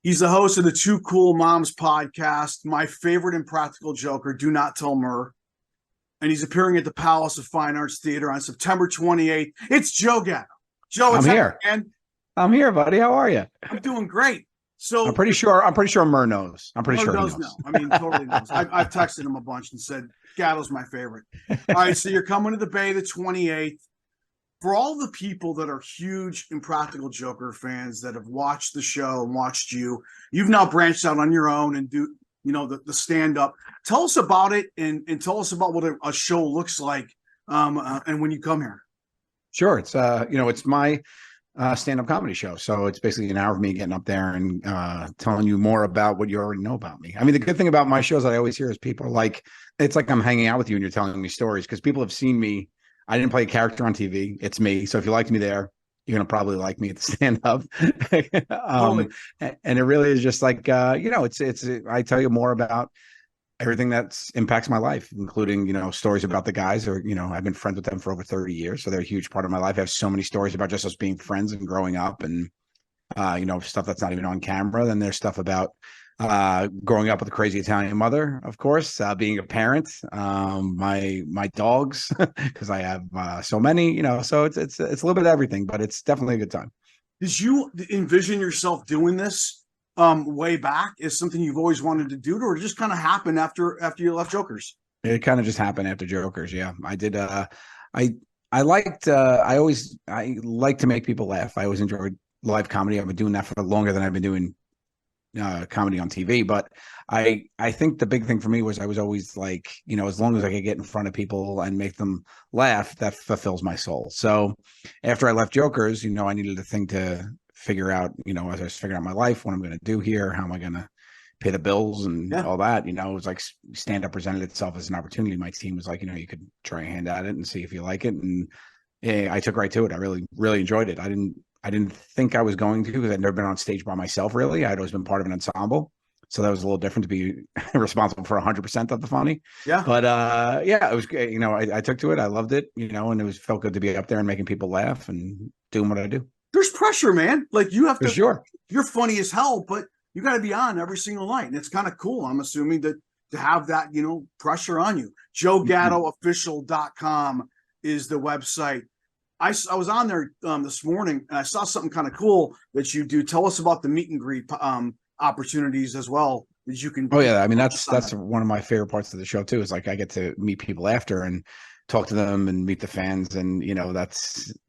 He's the host of the Two Cool Moms podcast, my favorite Impractical Joker, Do Not Tell Mur. And he's appearing at the Palace of Fine Arts Theater on September 28th. It's Joe Gatto. Joe, I'm it's here. man. I'm here, buddy. How are you? I'm doing great. So I'm pretty sure Mur knows. I'm pretty Mur sure he does knows. know. I mean, totally knows. I've texted him a bunch and said, Gatto's my favorite. All right, so you're coming to the Bay the 28th. For all the people that are huge Impractical Joker fans that have watched the show and watched you, you've now branched out on your own and do, the stand-up. Tell us about it and tell us about what a show looks like and when you come here. Sure. It's my stand-up comedy show. So it's basically an hour of me getting up there and telling you more about what you already know about me. I mean, the good thing about my shows that I always hear is people are like, it's like I'm hanging out with you and you're telling me stories because people have seen me. I didn't play a character on TV. It's me. So if you liked me there, you're going to probably like me at the stand-up. Totally. And it really is just like, I tell you more about everything that impacts my life, including, stories about the guys or, I've been friends with them for over 30 years. So they're a huge part of my life. I have so many stories about just us being friends and growing up and, stuff that's not even on camera. Then there's stuff about growing up with a crazy Italian mother, of course, being a parent, my dogs, because I have so many, so it's a little bit of everything, but it's definitely a good time. Did you envision yourself doing this way back? Is something you've always wanted to do, or it just kind of happened after you left Jokers? It kind of just happened after Jokers. Yeah, I did. I like to make people laugh. I always enjoyed live comedy. I've been doing that for longer than I've been doing comedy on TV. But I think the big thing for me was I was always like, as long as I could get in front of people and make them laugh, that fulfills my soul. So after I left Jokers, I needed a thing to figure out, as I was figuring out my life, what I'm going to do here, how am I going to pay the bills and all that, it was like stand up presented itself as an opportunity. My team was like, you could try a hand at it and see if you like it. And I took right to it. I really, really enjoyed it. I didn't think I was going to because I'd never been on stage by myself, really. I'd always been part of an ensemble. So that was a little different to be responsible for 100% of the funny. Yeah. But it was great. I took to it. I loved it, and it felt good to be up there and making people laugh and doing what I do. There's pressure, man. Like you have For to, sure. You're funny as hell, but you got to be on every single night. And it's kind of cool. I'm assuming that to have that, pressure on you. JoeGattoOfficial.com is the website. I was on there this morning and I saw something kind of cool that you do. Tell us about the meet and greet opportunities as well that you can. Oh yeah, I mean that's one of my favorite parts of the show too. Is like I get to meet people after and talk to them and meet the fans, and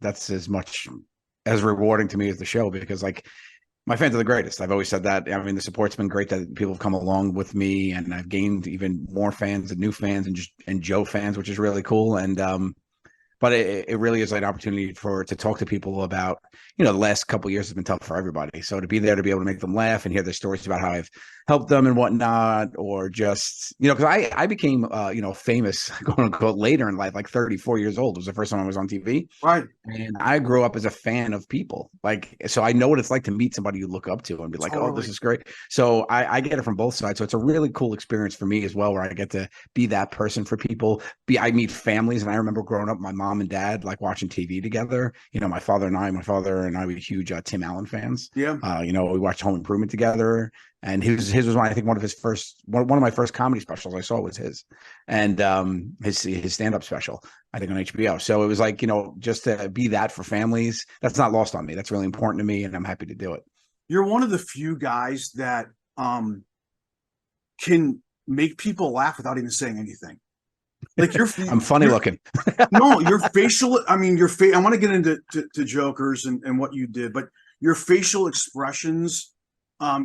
that's as much as rewarding to me as the show because like my fans are the greatest. I've always said that. I mean, the support's been great that people have come along with me, and I've gained even more fans and new fans and Joe fans, which is really cool. And but it really is an opportunity to talk to people about, the last couple of years has been tough for everybody. So to be there, to be able to make them laugh and hear their stories about how I've helped them and whatnot, or just, because I became, famous, quote unquote, later in life, like 34 years old was the first time I was on TV. Right. And I grew up as a fan of people. So I know what it's like to meet somebody you look up to and be like, Totally. oh, this is great. So I get it from both sides. So it's a really cool experience for me as well, where I get to be that person for people. I meet families. And I remember growing up, my mom and dad, like watching TV together. My father and I were huge Tim Allen fans. Yeah. We watched Home Improvement together. And his was I think one of my first comedy specials I saw was his, and his stand-up special, I think on HBO. So it was like, just to be that for families, that's not lost on me. That's really important to me, and I'm happy to do it. You're one of the few guys that can make people laugh without even saying anything. Like I'm funny looking. No, your facial. I mean, I want to get into to Jokers and what you did, but your facial expressions.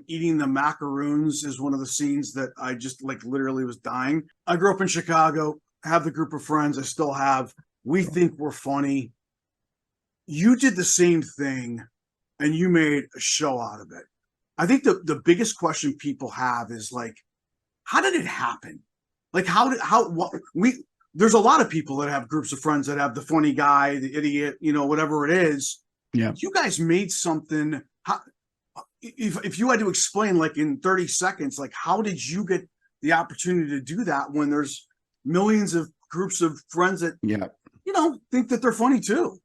Eating the macaroons is one of the scenes that I just like literally was dying. I grew up in Chicago, have the group of friends I still have. We think we're funny. You did the same thing and you made a show out of it. I think the biggest question people have is like, how did it happen? Like there's a lot of people that have groups of friends that have the funny guy, the idiot, whatever it is. Yeah. You guys made something. If you had to explain like in 30 seconds, like how did you get the opportunity to do that when there's millions of groups of friends that, think that they're funny too?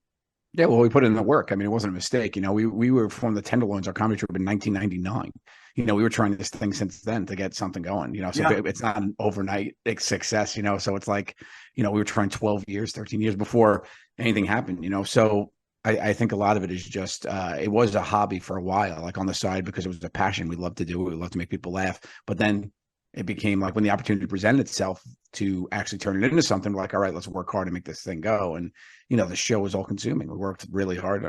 Yeah, well, we put in the work. I mean, it wasn't a mistake. We were from the Tenderloins, our comedy troupe in 1999. We were trying this thing since then to get something going. So Yeah. it's not an overnight success. So it's like, we were trying 12 years, 13 years before anything happened. So I think a lot of it is just it was a hobby for a while, like on the side, because it was a passion. We loved to do it. We loved to make people laugh. But then it became like when the opportunity presented itself to actually turn it into something, like, all right, let's work hard to make this thing go. And the show was all consuming. We worked really hard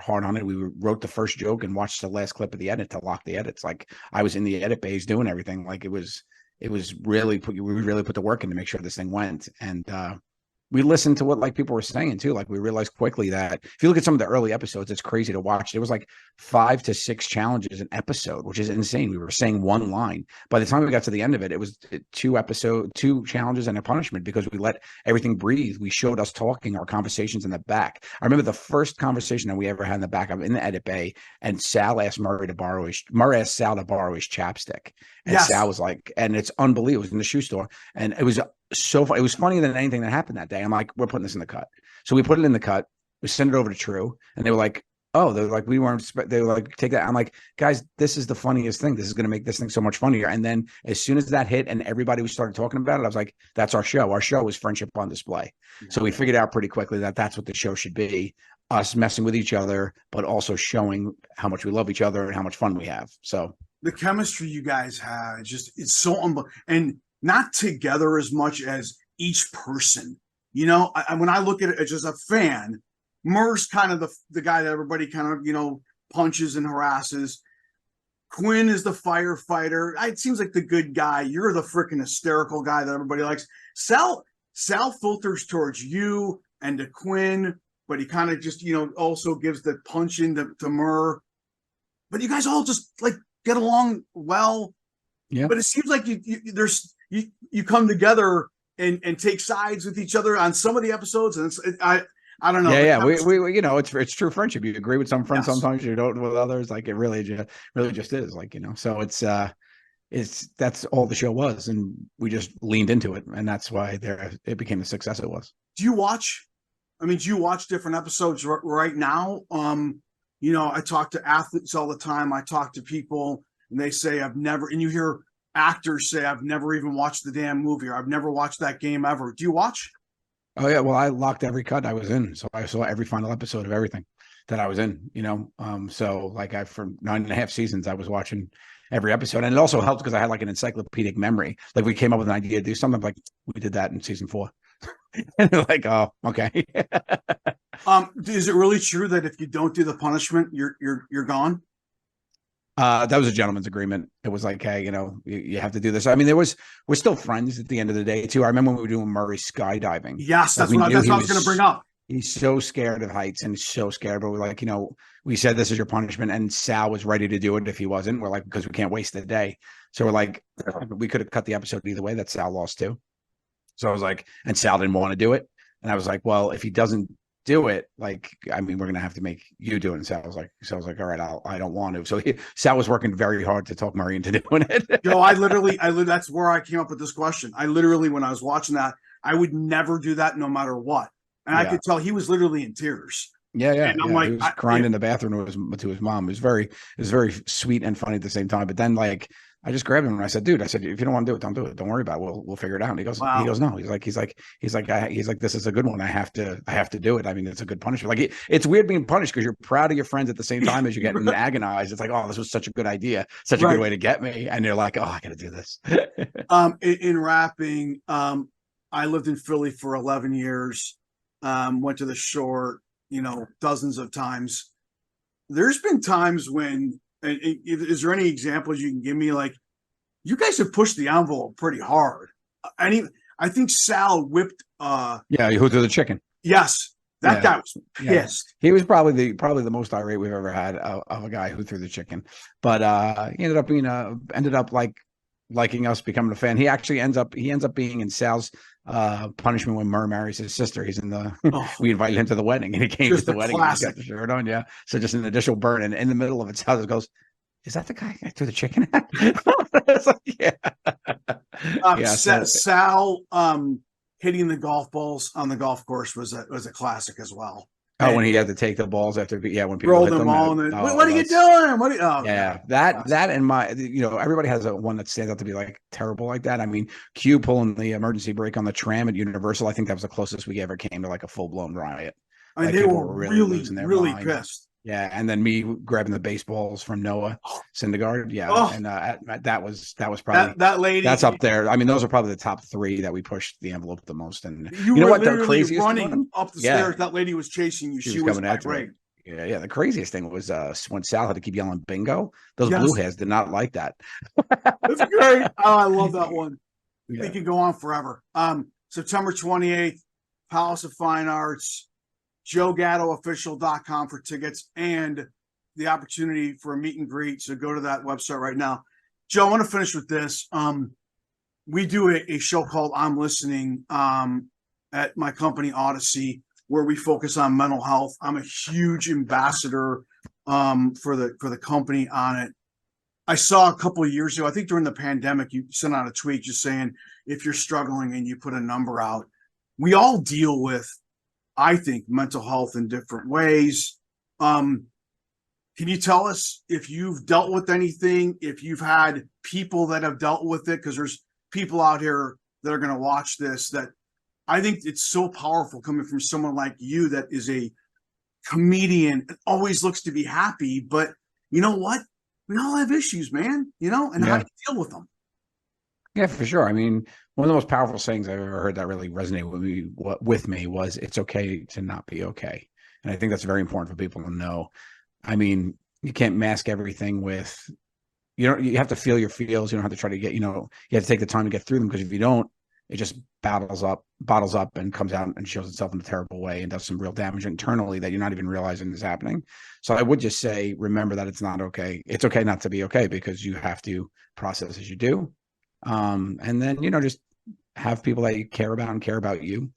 on it. We wrote the first joke and watched the last clip of the edit to lock the edits. Like, I was in the edit bays doing everything. Like, it was really we really put the work in to make sure this thing went. And we listened to what like people were saying too. Like, we realized quickly that if you look at some of the early episodes, it's crazy to watch. There was like 5 to 6 challenges an episode, which is insane. We were saying one line. By the time we got to the end of it, it was 2 challenges and a punishment, because we let everything breathe. We showed us talking, our conversations in the back. I remember the first conversation that we ever had in the back. I'm in the edit bay, and Sal asked Murray asked Sal to borrow his chapstick. And Sal Yes. was like, and it's unbelievable. It was in the shoe store, and it was it was funnier than anything that happened that day. I'm like, we're putting this in the cut. So we put it in the cut. We send it over to True, and they were like, oh, they're like, we weren't. They were like, take that. I'm like, guys, this is the funniest thing. This is going to make this thing so much funnier. And then as soon as that hit and everybody started talking about it, I was like, that's our show. Our show is friendship on display. Yeah. So we figured out pretty quickly that that's what the show should be. Us messing with each other, but also showing how much we love each other and how much fun we have. So The chemistry you guys have, it's so and not together as much as each person. When I look at it as just a fan, Murr's kind of the guy that everybody kind of punches and harasses. Quinn is the firefighter. It seems like the good guy. You're the freaking hysterical guy that everybody likes. Sal filters towards you and to Quinn, but he kind of just also gives the punch into Murr. But you guys all just like get along well. yeah. But it seems like you come together and take sides with each other on some of the episodes, and I don't know. Yeah. We it's true friendship. You agree with some friends, Yes. sometimes you don't with others. Like, it really just is, like, so it's that's all the show was, and we just leaned into it, and that's why it became the success it was. Do you watch? I mean, do you watch different episodes right now? I talk to athletes all the time. I talk to people, and they say I've never. And you hear actors say I've never even watched the damn movie, or I've never watched that game ever. Do you watch? Oh yeah, well, I locked every cut I was in, so I saw every final episode of everything that I was in. So like for 9.5 seasons, I was watching every episode, and it also helped because I had like an encyclopedic memory. Like, we came up with an idea to do something, like, we did that in season 4, and they're like, oh, okay. Is it really true that if you don't do the punishment, you're gone? That was a gentleman's agreement. It was like, hey, you have to do this. I mean, we're still friends at the end of the day too. I remember when we were doing Murray skydiving. Yes, that's what I was going to bring up. He's so scared of heights and so scared, but we're like, we said this is your punishment, and Sal was ready to do it if he wasn't. We're like, because we can't waste the day. So we're like, we could have cut the episode either way. That Sal lost too. So I was like, and Sal didn't want to do it, and I was like, well, if he doesn't do it, like, I mean, we're gonna have to make you do it. And Sal was like, all right, I don't want to. So Sal was working very hard to talk Murray into doing it. Joe, I literally, that's where I came up with this question. I literally, when I was watching that, I would never do that no matter what. And I could tell he was literally in tears. Yeah. And I'm like, he was crying in the bathroom to his mom. It was very sweet and funny at the same time. But then, like, I just grabbed him and I said, dude, if you don't want to do it, don't do it. Don't worry about it. We'll figure it out. And he goes, wow. No. He's like, this is a good one. I have to do it. I mean, it's a good punishment. Like, it's weird being punished because you're proud of your friends at the same time as you're getting agonized. It's like, oh, this was such a good idea, such a good way to get me. And you're like, oh, I got to do this. In rapping, I lived in Philly for 11 years. Went to the shore, dozens of times. There's been times when, is there any examples you can give me? Like, you guys have pushed the envelope pretty hard. I think Sal whipped. Who threw the chicken? Yes, that guy was pissed. He was probably the most irate we've ever had of a guy who threw the chicken. But he ended up liking us, becoming a fan. He actually ends up being in Sal's punishment when Murr marries his sister. He's in we invited him to the wedding, and he came to the wedding. And he's got the shirt on, yeah. So just an additional burn, and in the middle of it, Sal just goes, "Is that the guy I threw the chicken at?" It's like, Sal hitting the golf balls on the golf course was a classic as well. Oh, when he had to take the balls after, yeah, when people rolled hit them them. all, and then, Oh, what are you doing? What are you, oh, yeah, God. that and my, everybody has a one that stands out to be like terrible like that. I mean, Q pulling the emergency brake on the tram at Universal, I think that was the closest we ever came to like a full blown riot. I mean, Like they people were were really really, losing their really mind. pissed. Yeah, and then me grabbing the baseballs from Noah Syndergaard. Yeah, Oh, and that was probably that lady, that's up there. I mean, those are probably the top three that we pushed the envelope the most. And you you know were what? The literally craziest running one, up the yeah, stairs. That lady was chasing you. she She was was coming after me. irate. Yeah. The craziest thing was when Sal had to keep yelling bingo. Those blue Yes, hairs did not like that. it's great. Oh, I love that one. Yeah. It can go on forever. September 28th, Palace of Fine Arts, JoeGattoOfficial.com for tickets and the opportunity for a meet and greet. So go to that website right now. Joe, I want to finish with this. We do a show called I'm Listening at my company Odyssey, where we focus on mental health. I'm a huge ambassador for the company on it. I saw a couple of years ago, I think during the pandemic, you sent out a tweet just saying if you're struggling and you put a number out. We all deal with, I think, mental health in different ways. Can you tell us if you've dealt with anything, if you've had people that have dealt with it? Because there's people out here that are going to watch this that I think it's so powerful coming from someone like you that is a comedian and always looks to be happy. But you know what? We all have issues, man, and how do you deal with them? Yeah, for sure. I mean, one of the most powerful sayings I've ever heard that really resonated with me was it's okay to not be okay. And I think that's very important for people to know. I mean, you can't mask everything with, you have to feel your feels. You don't have to try to get, you have to take the time to get through them, because if you don't, it just bottles up and comes out and shows itself in a terrible way and does some real damage internally that you're not even realizing is happening. So I would just say, remember that it's not okay. It's okay not to be okay, because you have to process as you do. And then, just have people that you care about and care about you.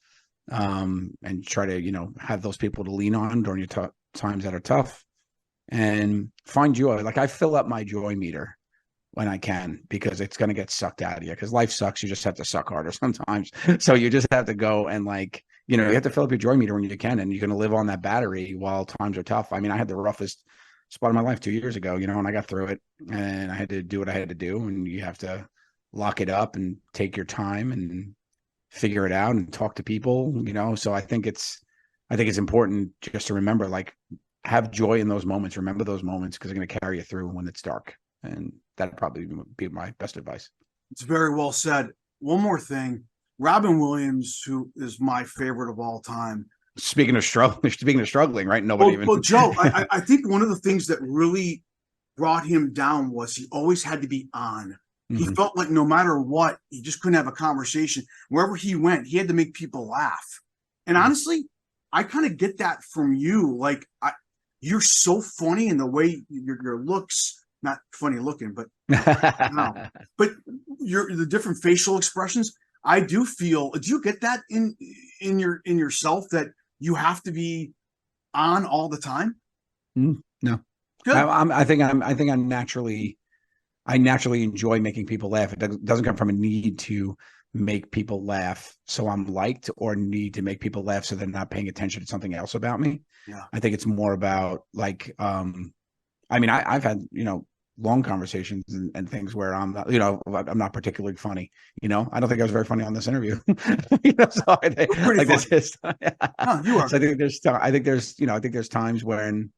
And try to, have those people to lean on during your times that are tough, and find joy. Like I fill up my joy meter when I can, because it's going to get sucked out of you, because life sucks. You just have to suck harder sometimes. So you just have to go and you have to fill up your joy meter when you can, and you're going to live on that battery while times are tough. I mean, I had the roughest spot of my life 2 years ago, and I got through it, and I had to do what I had to do. And you have to lock it up and take your time and figure it out and talk to people, So I think it's important just to remember, have joy in those moments. Remember those moments, because they're going to carry you through when it's dark. And that'd probably be my best advice. It's very well said. One more thing. Robin Williams, who is my favorite of all time. Speaking of struggling, right? Nobody even. Well, Joe, I think one of the things that really brought him down was he always had to be on. He felt like no matter what, he just couldn't have a conversation. Wherever he went, he had to make people laugh. And honestly, I kind of get that from you. You're so funny in the way your looks, not funny looking, but no. But the different facial expressions. I do feel. Do you get that in yourself, that you have to be on all the time? No. Good. I naturally enjoy making people laugh. It doesn't come from a need to make people laugh so I'm liked, or need to make people laugh so they're not paying attention to something else about me. Yeah. I think it's more about I've had, long conversations and things where I'm not, I'm not particularly funny. I don't think I was very funny on this interview. So I think, No, you are. So I think there's times when,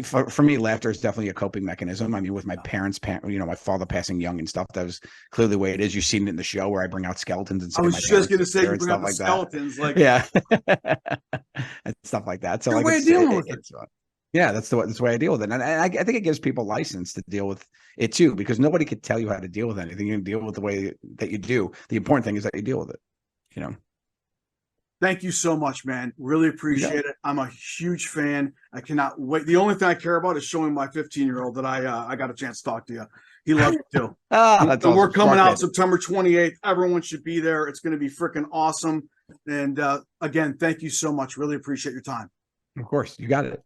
for me, laughter is definitely a coping mechanism. I mean, with my parents, my father passing young and stuff, that was clearly the way it is. You've seen it in the show where I bring out skeletons and say, I was just going to say, you bring up the skeletons, yeah, and stuff like that. So your way of dealing with it. Yeah, that's the way I deal with it, and I think it gives people license to deal with it too, because nobody could tell you how to deal with anything. You can deal with the way that you do. The important thing is that you deal with it. Thank you so much, man. Really appreciate it. I'm a huge fan. I cannot wait. The only thing I care about is showing my 15-year-old that I got a chance to talk to you. He loves it too. That's awesome. We're coming out September 28th. Everyone should be there. It's going to be freaking awesome. And again, thank you so much. Really appreciate your time. Of course, you got it.